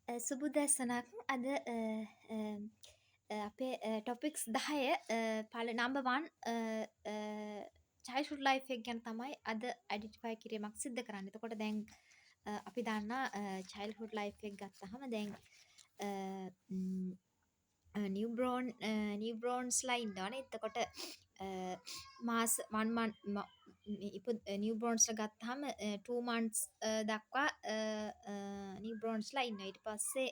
සුබුදැසනක් අද අපේ ටොපික්ස් 10 පල නම්බවන් චයිල්හුඩ් ලයිෆ් එක ගැන තමයි අද ඇඩිටිෆයි කිරීමක් සිද්ධ කරන්න. එතකොට දැන් අපි දන්නා චයිල්හුඩ් ලයිෆ් එක ගත්තහම දැන් නිවබ්‍රෝන්ස්ලා ඉන්නවනේ. එතකොට මාස 1 month නිවබ්‍රෝන්ස්ලා ගත්තාම 2 months දක්වා නිවබ්‍රෝන්ස්ලා ඉන්නවා. ඊට පස්සේ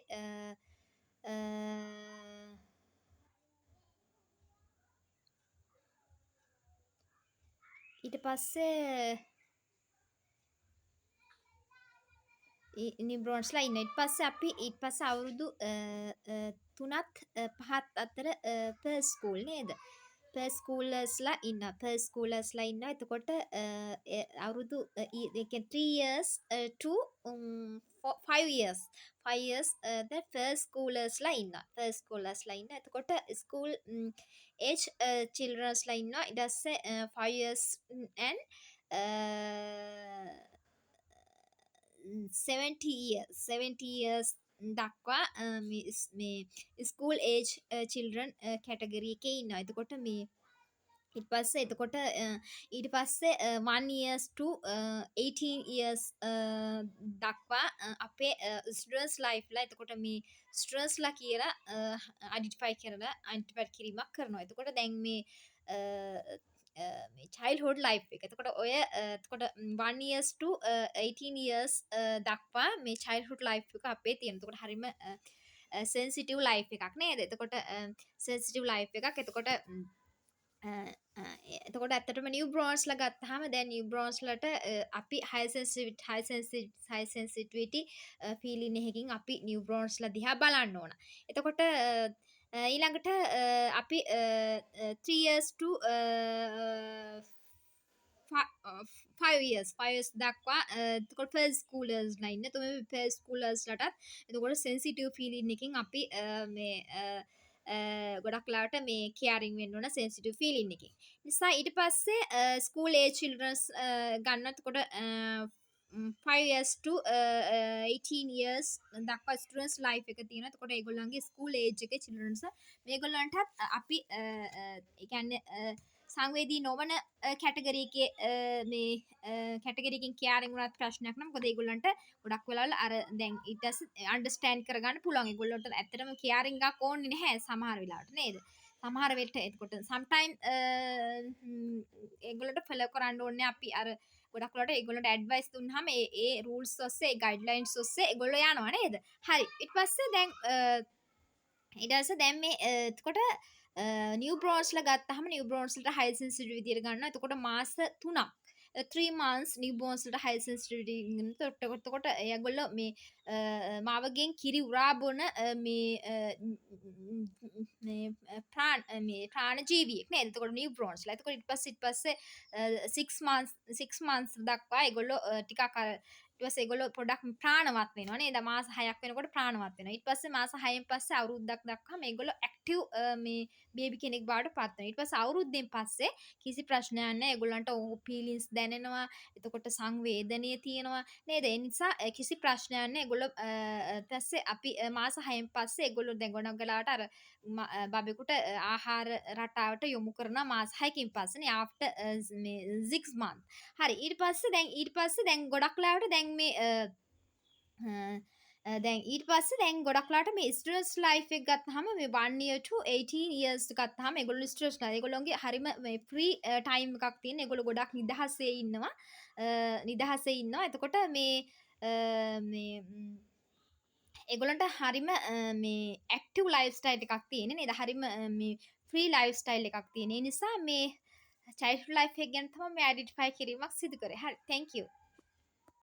අ, ඊට පස්සේ නිබ්‍රෝන්ස්ලා ඉන්න. ඊට පස්සේ අපි ඊට පස්සේ අවුරුදු 3ත් 5ත් අතර පර් ස්කූල් නේද? පර් ස්කූලර්ස්ලා ඉන්න. පර් ස්කූලර්ස්ලා ඉන්න. එතකොට අවුරුදු ඒ කියන්නේ 3 years to 5 years 5 years the first schoolers ඉන්න. first schoolers ඉන්න. එතකොට school age childrensලා ඉන්න. ඊට පස්සේ 5 years and 70 years දක්වා මේ ස්කූල් ඒජ් චිල්ඩ්‍රන් කැටගරි එකේ ඉන්නවා. එතකොට මේ ඊට පස්සේ එතකොට ඊට පස්සේ 1 years to 18 years දක්වා අපේ ස්ටුඩන්ට්ස් ලයිෆ්ලා එතකොට මේ ස්ටුඩන්ට්ස්ලා කියලා අයිඩෙන්ටිෆයි කරලා අයිඩෙන්ටිෆයි කිරීමක් කරනවා. එතකොට දැන් මේ චයිල්හුඩ් ලයිෆ් එක. එතකොට ඔය එතකොට 1 years to 18 years දක්වා මේ චයිල්හුඩ් ලයිෆ් එක අපේ තියෙන. එතකොට හරිම සෙන්සිටිව් ලයිෆ් එකක් නේද? එතකොට සෙන්සිටිව් ලයිෆ් එකක්. එතකොට එතකොට ඇත්තටම නිව්බ්‍රෝන්ස්ලා ගත්තාම දැන් නිව්බ්‍රෝන්ස්ලට අපි හයි සෙන්සිටිවිටි ෆීලින් එකකින් අපි නිව්බ්‍රෝන්ස්ලා දිහා බලන්න ඕන. එතකොට ඊළඟට අපි 3 years to 5 years දක්වා එතකොට ෆර්ස්ට් ස්කූලර්ස්ලා ඉන්න. එතකොට මේ ෆර්ස්ට් ස්කූලර්ස්ලටත් එතකොට සෙන්සිටිව් ෆීලින් එකකින් අපි මේ ගොඩක් ලාට මේ කෙයාරින් වෙන්න ඕන සෙන්සිටිව් ෆීලින් එකකින්. නිසා ඊට පස්සේ ස්කූල් ඒජ් චිල්ඩ්‍රන්ස් ගන්නකොට 5 years to 18 years දක්වා ස්ටුඩන්ට්ස් ලයිෆ් එක තියෙනවා. එතකොට ඒගොල්ලන්ගේ ස්කූල් ඒජ් එකේ චිල්ඩ්‍රන්ස් මේගොල්ලන්ටත් අපි ඒ කියන්නේ සංවේදී නොවන කැටගරි එකේ මේ කැටගරි එකකින් කෙයාරින් වුණත් ප්‍රශ්නයක් නෑ. මොකද ඒගොල්ලන්ට ගොඩක් වෙලාවල අර දැන් ඊට අන්ඩර්ස්ටෑන්ඩ් කරගන්න පුළුවන්. ඒගොල්ලන්ට ඇත්තටම කෙයාරින් එකක් ඕනේ නැහැ සමහර වෙලාවට නේද? සමහර වෙලට එතකොට සම්ටයිම් ඒගොල්ලන්ට ෆලෝ කරන්න ඕනේ අපි අර ගොඩක් වෙලාවට ඒගොල්ලන්ට ඇඩ්වයිස් දුන්නාම ඒ රූල්ස් ඔස්සේ ගයිඩ්ලයින්ස් ඔස්සේ ඒගොල්ලෝ යනවා නේද? හරි. ඊට පස්සේ දැන් ඊට පස්සේ දැන් මේ එතකොට නිව්බ්‍රෝන්ස්ලා ගත්තාම නිව්බ්‍රෝන්ස්ලට හයි සෙන්සිටිවිටි විදියට ගන්නවා. එතකොට මාස 3ක් 3 months නිව්බෝන්ස්ලට හයි සෙන්සිටිවිටි එතකොට ඒගොල්ලෝ මේ මාවගෙන් කිරි උරා බොන මේ ප්‍රාණ ජීවියෙක් නේද? එතකොට නිව්බෝන්ස්ලා. එතකොට ඊට පස්සේ 6 months දක්වා ඒගොල්ලෝ ටිකක් අර ඊට පස්සේ ඒගොල්ලෝ පොඩක් ප්‍රාණවත් වෙනවා නේද? මාස 6ක් වෙනකොට ප්‍රාණවත් වෙනවා. ඊට පස්සේ මාස 6න් පස්සේ අවුරුද්දක් දක්වා මේගොල්ලෝ ඇක්ටිව් මේ බේබි කෙනෙක් බවට පත් වෙනවා. ඊට පස්සේ අවුරුද්දෙන් පස්සේ කිසි ප්‍රශ්නයක් නැහැ. ඒගොල්ලන්ට ෆීලින්ස් දැනෙනවා. එතකොට සංවේදනීය තියෙනවා නේද? ඒ නිසා කිසි ප්‍රශ්නයක් නැහැ. ඒගොල්ලෝ පස්සේ අපි මාස 6න් පස්සේ ඒගොල්ලෝ දැන් ගොඩක් වෙලාවට අර බබෙකුට ආහාර රටාවට යොමු කරනවා මාස 6කින් පස්සේ නේ after මේ 6 month. හරි. ඊට පස්සේ දැන් ගොඩක් වෙලාවට දැන් මේ දැන් ඊට පස්සේ දැන් ගොඩක්ලාට මේ ස්ටුඩන්ට්ස් ලයිෆ් එක ගත්තාම මේ 1 year to 18 years ගත්තාම ඒගොල්ලෝ ස්ටුඩන්ට්ස්ලා ඒගොල්ලෝගේ හරිම මේ ෆ්‍රී ටයිම් එකක් තියෙන. ඒගොල්ලෝ ගොඩක් නිදහසේ ඉන්නවා. එතකොට මේ ඒගොල්ලන්ට හරිම මේ ඇක්ටිව් ලයිෆ් ස්ටයිල් එකක් තියෙන නේද? හරිම මේ ෆ්‍රී ලයිෆ් ස්ටයිල් එකක් තියෙන. ඒ නිසා මේ චයිල්ඩ්හුඩ් ලයිෆ් එක ගැන තමයි මේ අයිඩෙන්ටිෆයි කිරීමක් සිදු කරේ. හරි. thank you.